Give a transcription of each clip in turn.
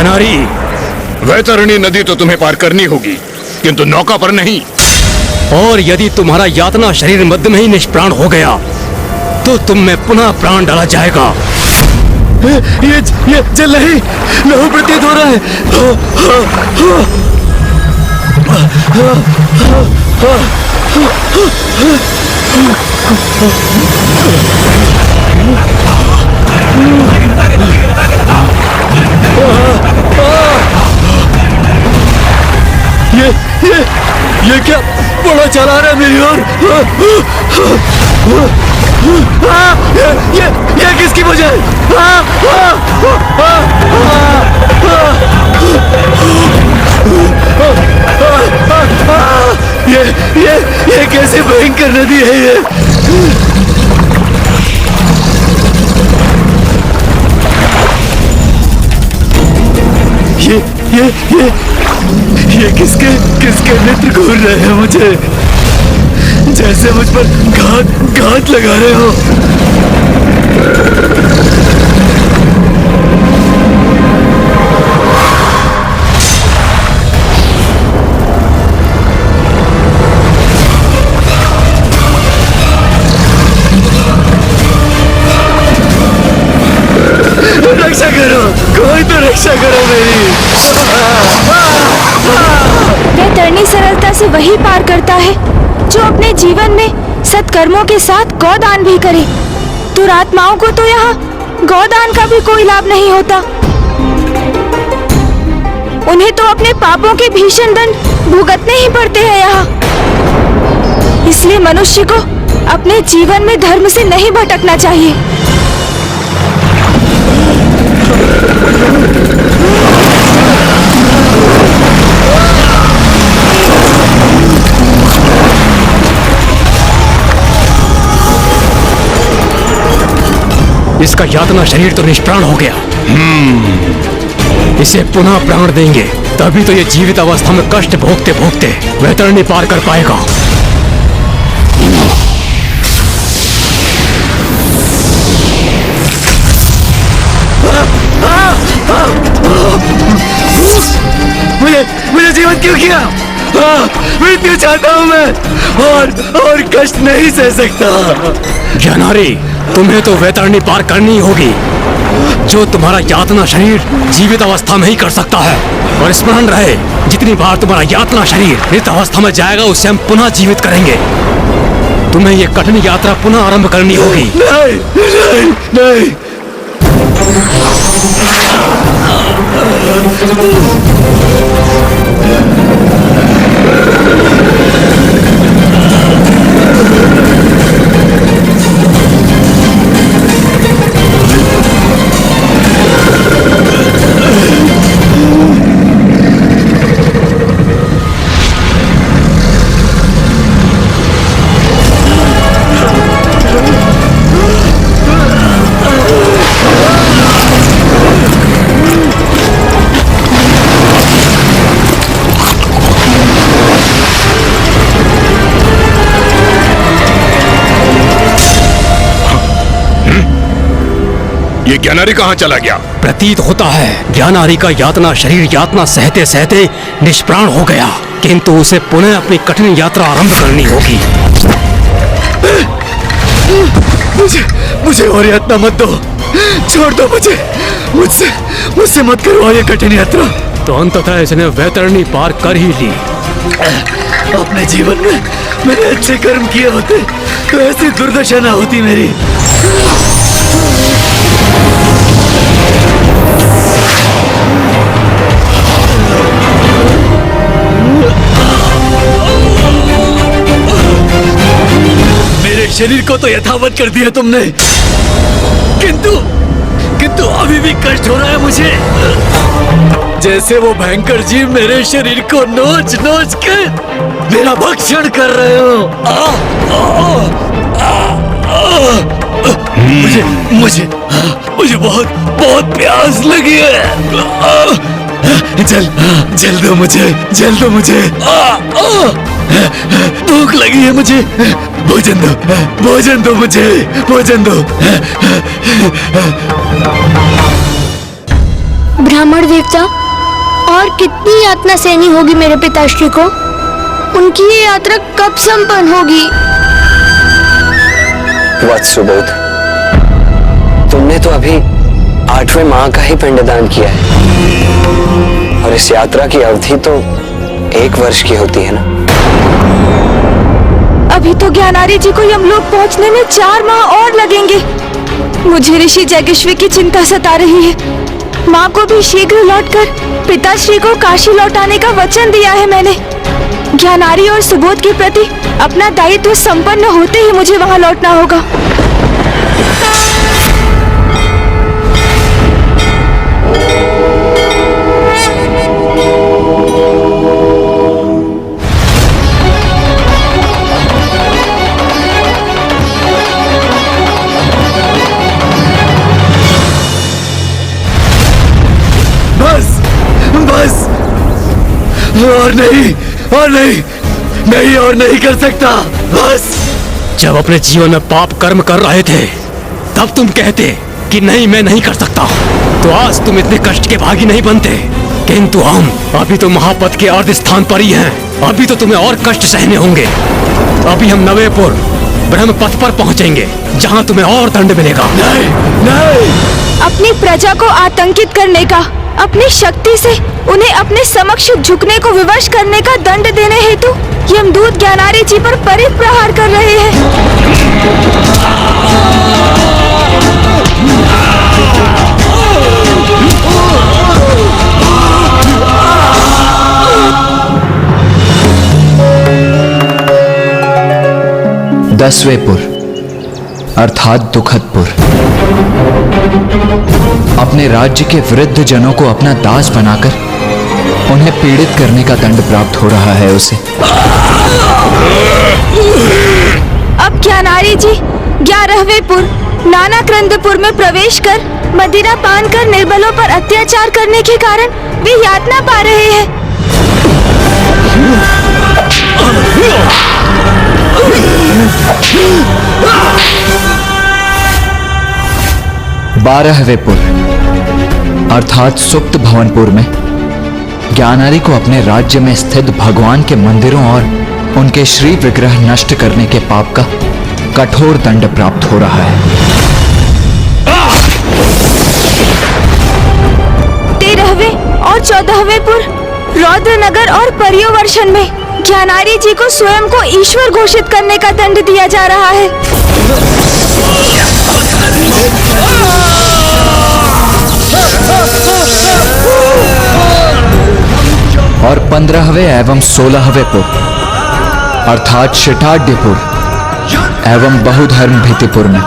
ज्ञानारी, वैतरणी नदी तो तुम्हें पार करनी होगी, किंतु नौका पर नहीं। और यदि तुम्हारा यातना शरीर मध्य में ही निष्प्राण हो गया तो तुम में पुनः प्राण डाला जाएगा। ये जल नहीं, लहू प्रतीत हो रहा है। ये क्या बड़ा चला रहा है मेरी ओर। ये किसकी वजह है? ये कैसे भयंकर नदी है ये? ये किसके नेत्र घूर रहे हैं मुझे, जैसे मुझ पर घात लगा रहे हो। रक्षा करो, कोई तो रक्षा करो मेरी। वैतरणी सरलता से वही पार करता है जो अपने जीवन में सत्कर्मों के साथ गौदान भी करे। दुरात्माओं को तो यहाँ गौदान का भी कोई लाभ नहीं होता। उन्हें तो अपने पापों के भीषण दंड भुगतने ही पड़ते हैं यहाँ। इसलिए मनुष्य को अपने जीवन में धर्म से नहीं भटकना चाहिए। इसका यातना शरीर तो निष्प्राण हो गया। इसे पुनः प्राण देंगे तभी तो ये जीवित अवस्था में कष्ट भोगते भोगते वैतरणी पार कर पाएगा। मुझे जीवन क्यों किया? मृत्यु चाहता हूँ मैं, और कष्ट नहीं सह सकता। ज्ञानारी, तुम्हें तो वैतरणी पार करनी होगी। जो तुम्हारा यातना शरीर जीवित अवस्था में ही कर सकता है। और स्मरण रहे, जितनी बार तुम्हारा यातना शरीर मृत अवस्था में जाएगा उसे हम पुनः जीवित करेंगे। तुम्हें ये कठिन यात्रा पुनः आरंभ करनी होगी। नहीं, नहीं, नहीं। ये ज्ञानारी कहाँ चला गया? प्रतीत होता है ज्ञानारी का यातना शरीर यातना सहते सहते निष्प्राण हो गया, किंतु उसे पुनः अपनी कठिन यात्रा आरंभ करनी होगी। मुझे और यातना मत दो, छोड़ दो मुझे, मुझसे मत करवाओ ये कठिन यात्रा। तो अंततः इसने वैतरणी पार कर ही ली। अपने जीवन में मैंने अच्छे कर्म किए होते तो ऐसी दुर्दशा ना होती मेरी। मेरे शरीर को तो यथावत कर दिया तुमने, किंतु अभी भी कष्ट हो रहा है मुझे, जैसे वो भयंकर जीव मेरे शरीर को नोच नोच के मेरा भक्षण कर रहे हो। मुझे बहुत प्यास लगी है। जल दो मुझे। भूख लगी है मुझे, भोजन दो मुझे, भोजन दो। ब्राह्मण देवता, और कितनी यातना सहनी होगी मेरे पिताश्री को। उनकी ये यात्रा कब संपन्न होगी? वत्स सुबोध, तुमने तो अभी 8वें माह का ही पिंडदान किया है, और इस यात्रा की अवधि तो 1 वर्ष की होती है ना। अभी तो ज्ञानारी जी को यमलोक पहुंचने में 4 माह और लगेंगे। मुझे ऋषि जैगेश्वी की चिंता सता रही है। माँ को भी शीघ्र लौटकर पिताश्री को काशी लौटाने का वचन दिया है मैंने। ज्ञानारी और सुबोध के प्रति अपना दायित्व संपन्न होते ही मुझे वहाँ लौटना होगा। बस और नहीं, और नहीं कर सकता। बस। जब अपने जीवन में पाप कर्म कर रहे थे तब तुम कहते कि नहीं, मैं नहीं कर सकता, तो आज तुम इतने कष्ट के भागी नहीं बनते। किंतु हम अभी तो महापथ के अर्ध स्थान पर ही हैं। अभी तो तुम्हें और कष्ट सहने होंगे। अभी हम नवेपुर ब्रह्मपथ पर पहुंचेंगे, जहां तुम्हें और दंड मिलेगा। नहीं। अपनी प्रजा को आतंकित करने का, अपनी शक्ति से उन्हें अपने समक्ष झुकने को विवश करने का दंड देने हेतु यमदूत ज्ञानारी जी पर परिप्रहार कर रहे हैं। दसवेपुर अर्थात दुखदपुर अपने राज्य के वृद्ध जनों को अपना दास बनाकर उन्हें पीड़ित करने का दंड प्राप्त हो रहा है उसे। अब ज्ञानारी जी 11वें नानाक्रंदपुर में प्रवेश कर मदिरा पान कर निर्बलों पर अत्याचार करने के कारण वे यातना पा रहे हैं। 12वें अर्थात सुप्त भवनपुर में ज्ञानारी को अपने राज्य में स्थित भगवान के मंदिरों और उनके श्री विग्रह नष्ट करने के पाप का कठोर दंड प्राप्त हो रहा है। 13वें और 14वें रौद्रनगर और पर्योवर्षण में ज्ञानारी जी को स्वयं को ईश्वर घोषित करने का दंड दिया जा रहा है। और 15वें एवं 16वें अर्थात शिटाढ्यपुर एवं बहुधर्म भीतिपुर में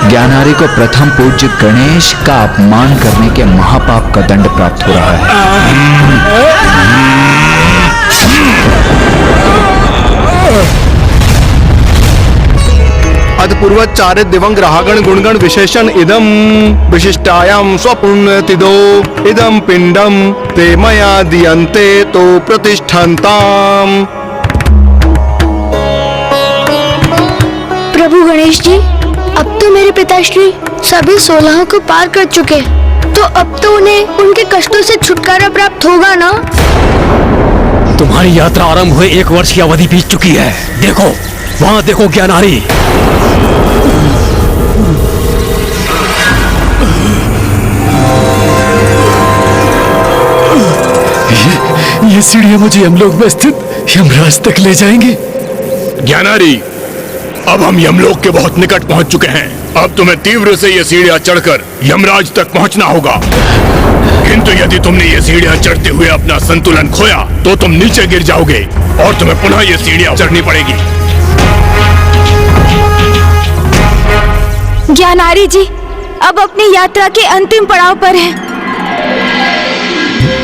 ज्ञानारी को प्रथम पूज्य गणेश का अपमान करने के महापाप का दंड प्राप्त हो रहा है। अदपूर्वचारे दिवं ग्राहगण गुणगण विशेषण इदम विशिष्टायाम स्वपुण्यतिदो इदम पिंडम ते मया दियन्ते तो प्रतिष्ठन्ताम। प्रभु गणेश जी, अब तो मेरे पिताश्री सभी 16 को पार कर चुके, तो अब तो उन्हें उनके कष्टों से छुटकारा प्राप्त होगा ना? तुम्हारी यात्रा आरंभ हुए 1 वर्ष की अवधि बीत चुकी है। देखो, वहां देखो ज्ञानारी। ये सीढ़ियां मुझे यमलोक में स्थित यमराज तक ले जाएंगी। ज्ञानारी, अब हम यमलोक के बहुत निकट पहुंच चुके हैं। अब तुम्हें तीव्र से ये सीढ़ियां चढ़कर यमराज तक पहुंचना होगा। किंतु यदि तुमने ये सीढ़ियां चढ़ते हुए अपना संतुलन खोया तो तुम नीचे गिर जाओगे और तुम्हें पुनः ये सीढ़ियां चढ़नी पड़ेगी। ज्ञानारी जी अब अपनी यात्रा के अंतिम पड़ाव पर हैं।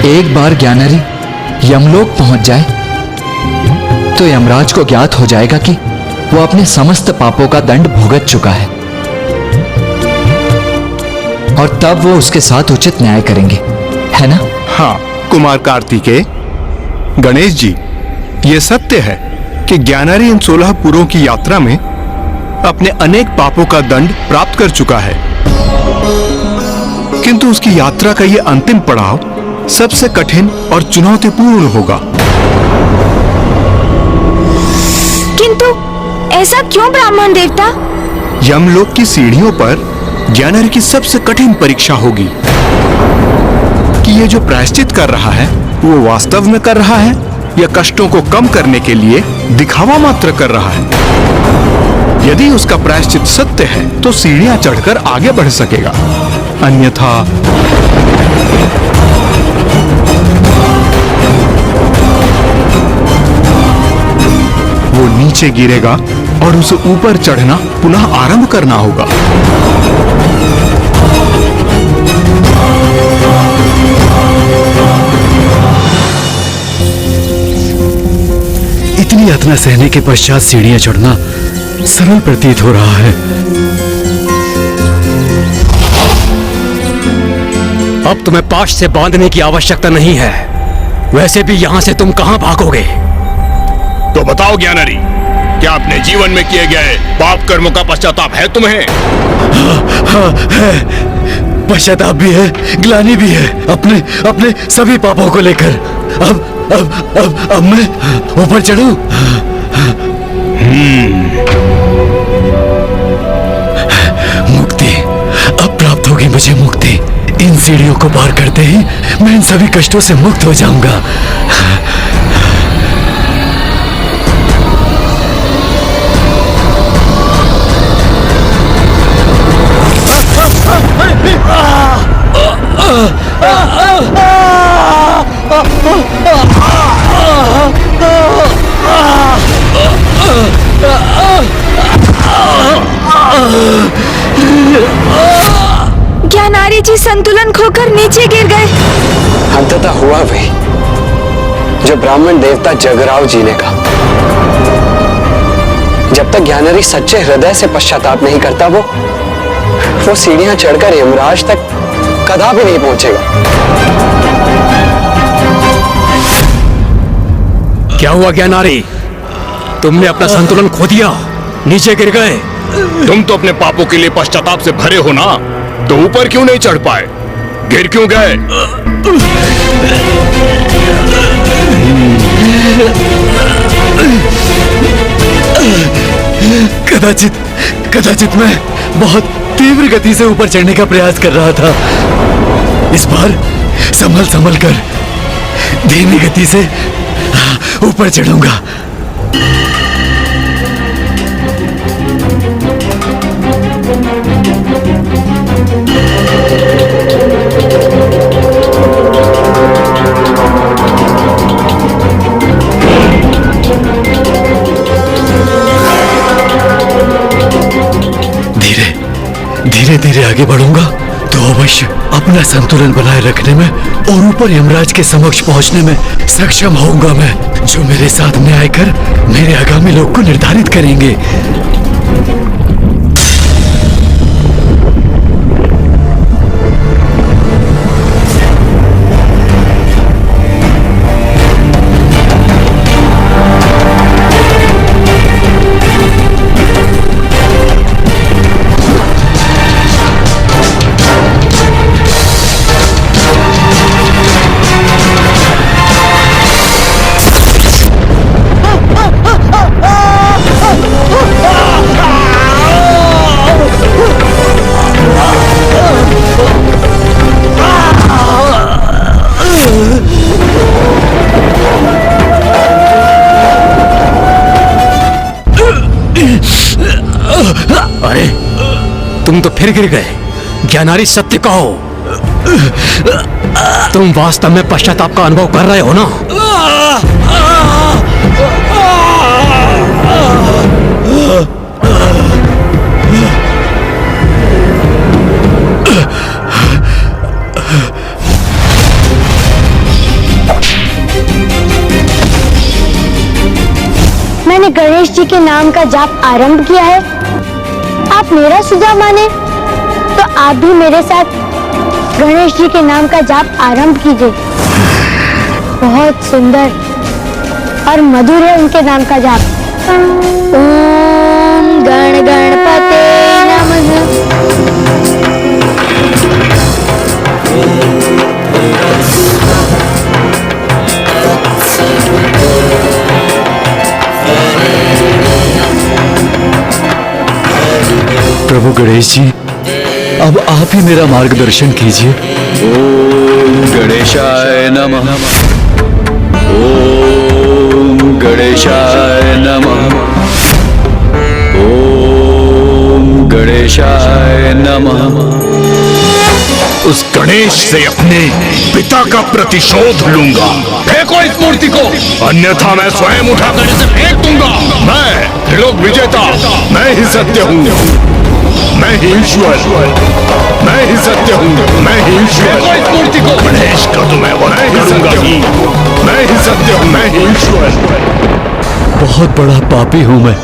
एक बार ज्ञानारी यमलोक पहुंच जाए तो यमराज को ज्ञात हो जाएगा कि वो अपने समस्त पापों का दंड भुगत चुका है, और तब वो उसके साथ उचित न्याय करेंगे, है ना? हाँ कुमार कार्तिकेय, गणेश जी, ये सत्य है कि ज्ञानारी इन 16 पुरों की यात्रा में अपने अनेक पापों का दंड प्राप्त कर चुका है, किंतु उसकी यात्रा का ये अंतिम पड़ाव सबसे कठिन और चुनौतीपूर्ण होगा। किंतु ऐसा क्यों ब्राह्मण देवता? यमलोक की सीढ़ियों पर ज्ञानारी की सबसे कठिन परीक्षा होगी कि ये जो प्रायश्चित कर रहा है वो वास्तव में कर रहा है या कष्टों को कम करने के लिए दिखावा मात्र कर रहा है। यदि उसका प्रायश्चित सत्य है तो सीढ़ियां चढ़कर आगे बढ़ सकेगा, अन्यथा वो नीचे गिरेगा और उसे ऊपर चढ़ना पुनः आरंभ करना होगा। इतनी यातना सहने के पश्चात सीढ़ियां चढ़ना सरल प्रतीत हो रहा है। अब तुम्हें पाश से बांधने की आवश्यकता नहीं है। वैसे भी यहां से तुम कहां भागोगे? तो बताओ ज्ञानारी, क्या अपने जीवन में किए गए पाप कर्मों का पश्चाताप है तुम्हें? हाँ, है। पश्चाताप भी है, ग्लानि भी है, अपने सभी पापों को लेकर। अब मैं ऊपर चढ़ूं? मुक्ति, अब प्राप्त होगी मुझे मुक्ति। इन सीढ़ियों को पार करते ही मैं इन सभी कष्टों से मुक्त हो जाऊंगा। ज्ञानारी जी संतुलन खोकर नीचे गिर गए। अंततः हुआ वही जो ब्राह्मण देवता जगराव जी ने कहा। जब तक ज्ञानारी सच्चे हृदय से पश्चाताप नहीं करता वो सीढ़ियां चढ़कर यमराज तक कदापि नहीं पहुंचेगा। क्या हुआ ज्ञानारी? तुमने अपना संतुलन खो दिया, नीचे गिर गए। तुम तो अपने पापों के लिए पश्चाताप से भरे हो ना, तो ऊपर क्यों नहीं चढ़ पाए? गिर क्यों गए? कदाचित मैं बहुत तीव्र गति से ऊपर चढ़ने का प्रयास कर रहा था। इस बार संभल कर धीमी गति से ऊपर चढ़ूंगा। धीरे धीरे आगे बढ़ूंगा तो अवश्य अपना संतुलन बनाए रखने में और ऊपर यमराज के समक्ष पहुंचने में सक्षम होऊंगा मैं, जो मेरे साथ न्याय कर मेरे आगामी लोक को निर्धारित करेंगे। अरे तुम तो फिर गिर गए। ज्ञानारी सत्य कहो, तुम वास्तव में पश्चाताप का अनुभव कर रहे हो ना? मैंने गणेश जी के नाम का जाप आरंभ किया है। आप मेरा सुझाव माने तो आप भी मेरे साथ गणेश जी के नाम का जाप आरंभ कीजिए। बहुत सुंदर और मधुर है उनके नाम का जाप। ओम गण गणपते नमः। गणेश जी, अब आप ही मेरा मार्गदर्शन कीजिए। ओम गणेशाय नमः। ओम गणेशाय नमः। ओम गणेशाय नमः। उस गणेश से अपने पिता का प्रतिशोध लूंगा। फेंको इस मूर्ति को, अन्यथा मैं स्वयं उठाकर इसे फेंक दूंगा। मैं त्रिलोक विजेता, मैं ही सत्य हूँ, मैं ही ईश्वर, मैं ही सत्य हूँ, मैं ही ईश्वर। फेंको इस मूर्ति को। गणेश का तो मैं वध करूंगा ही, मैं ही सत्य हूँ, मैं ही ईश्वर। बहुत बड़ा पापी हूं मैं,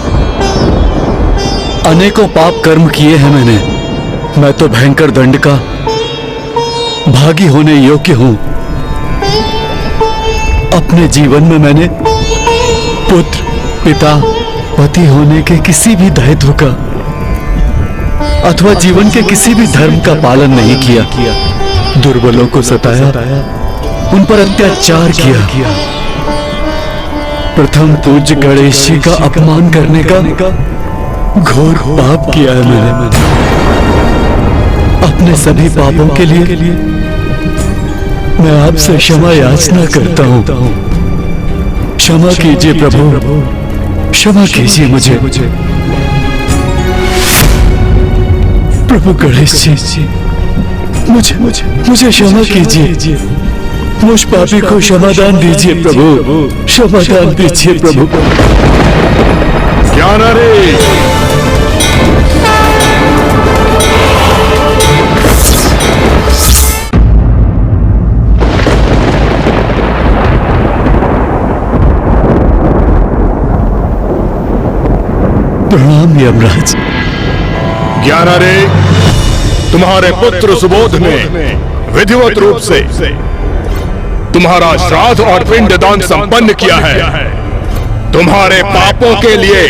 अनेकों पाप कर्म किए हैं मैंने। मैं तो भयंकर दंड का भागी होने योग्य हूं। अपने जीवन में मैंने पुत्र, पिता, पति होने के किसी भी दायित्व का अथवा जीवन के किसी भी धर्म का पालन नहीं किया। दुर्बलों को सताया, उन पर अत्याचार किया। प्रथम पूज्य गणेश जी का अपमान करने का घोर पाप किया है मैंने। अपने सभी पापों के लिए मैं आपसे क्षमा याचना करता हूँ। क्षमा कीजिए प्रभु, क्षमा कीजिए मुझे। प्रभु गणेश जी, मुझे क्षमा कीजिए। मुझ पापी को क्षमादान दीजिए प्रभु, क्षमादान दीजिए प्रभु। ज्ञानारी, प्रणाम यमराज। ज्ञानारे, तुम्हारे पुत्र सुबोध ने विधिवत रूप से तुम्हारा श्राद्ध और पिंडदान संपन्न किया है। तुम्हारे पापों के लिए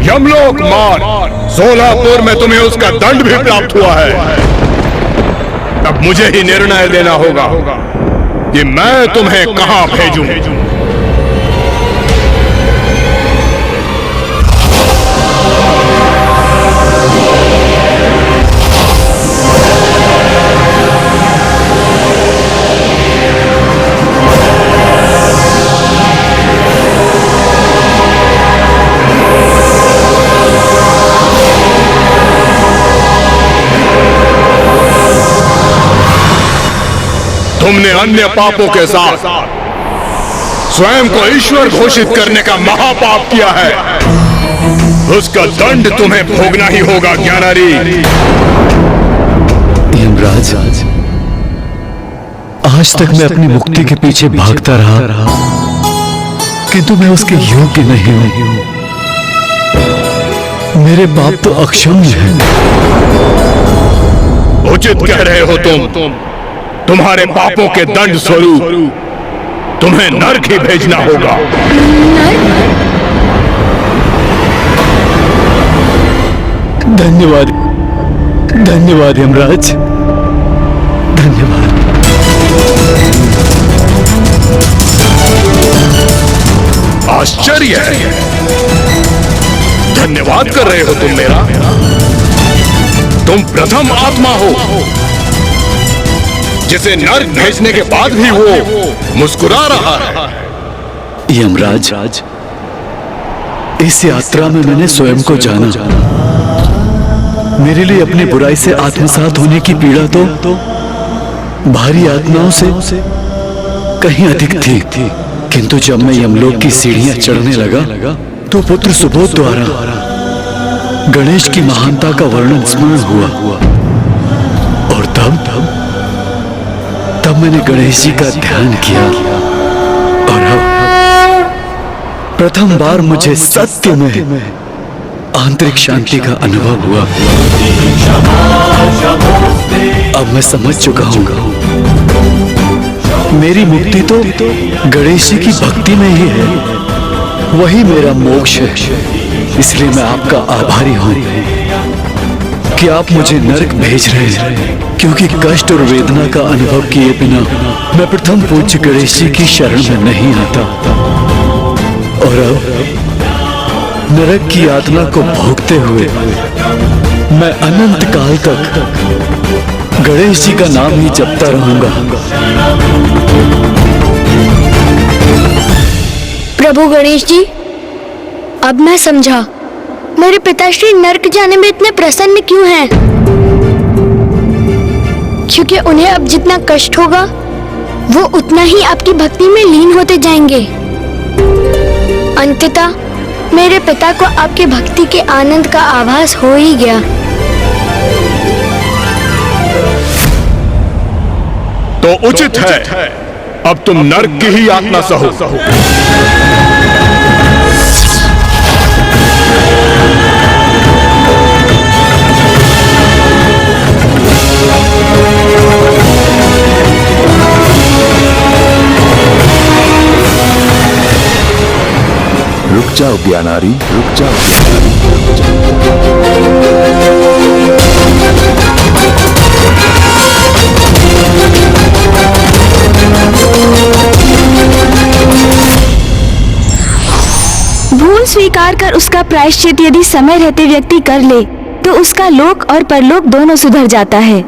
यमलोक मार्ग सोलापुर में तुम्हें उसका दंड भी प्राप्त हुआ है। अब मुझे ही निर्णय लेना होगा कि मैं तुम्हें कहां भेजूं। तुमने अन्य पापों के साथ स्वयं को ईश्वर घोषित करने का महापाप किया है। उसका दंड तुम्हें भोगना ही होगा ज्ञानारी। यमराज, आज तक मैं अपनी मुक्ति के पीछे भागता रहा, किंतु मैं उसके योग्य नहीं हूं। मेरे पाप तो अक्षम्य हैं। उचित कह रहे हो तुम। तुम्हारे पापों के दंड स्वरूप तुम्हें नरक ही भेजना होगा। धन्यवाद, धन्यवाद यमराज, धन्यवाद। आश्चर्य है, धन्यवाद कर रहे हो तुम मेरा। तुम प्रथम आत्मा हो जिसे नर्क भेजने के बाद भी वो मुस्कुरा रहा है। यमराज, इस यात्रा में मैंने स्वयं को जाना। मेरे लिए अपनी बुराई से आत्मसात होने की पीड़ा तो भारी आत्माओं से कहीं अधिक थी। किंतु जब मैं यमलोक की सीढ़ियां चढ़ने लगा तो पुत्र सुबोध द्वारा गणेश की महानता का वर्णन स्मरण हुआ। और तब मैंने गणेश जी का ध्यान किया और अब प्रथम बार मुझे सत्य में आंतरिक शांति का अनुभव हुआ। अब मैं समझ चुका हूँ, मेरी मुक्ति तो गणेश जी की भक्ति में ही है। वही मेरा मोक्ष है। इसलिए मैं आपका आभारी हूँ कि आप मुझे नरक भेज रहे हैं, क्योंकि कष्ट और वेदना का अनुभव किए बिना मैं प्रथम पूज्य गणेश जी की शरण में नहीं आता। और अब नरक की यातना को भोगते हुए मैं अनंत काल तक गणेश जी का नाम ही जपता रहूंगा। प्रभु गणेश जी, अब मैं समझा मेरे पिताश्री नर्क जाने में इतने प्रसन्न क्यों हैं। क्योंकि उन्हें अब जितना कष्ट होगा वो उतना ही आपकी भक्ति में लीन होते जाएंगे। अंततः मेरे पिता को आपकी भक्ति के आनंद का आभास हो ही गया। तो उचित है अब तुम नर्क की ही यातना सहो। रुक जाओ ज्ञानारी, रुक जाओ ज्ञानारी, रुक जाओ। भूल स्वीकार कर उसका प्रायश्चित यदि समय रहते व्यक्ति कर ले तो उसका लोक और परलोक दोनों सुधर जाता है।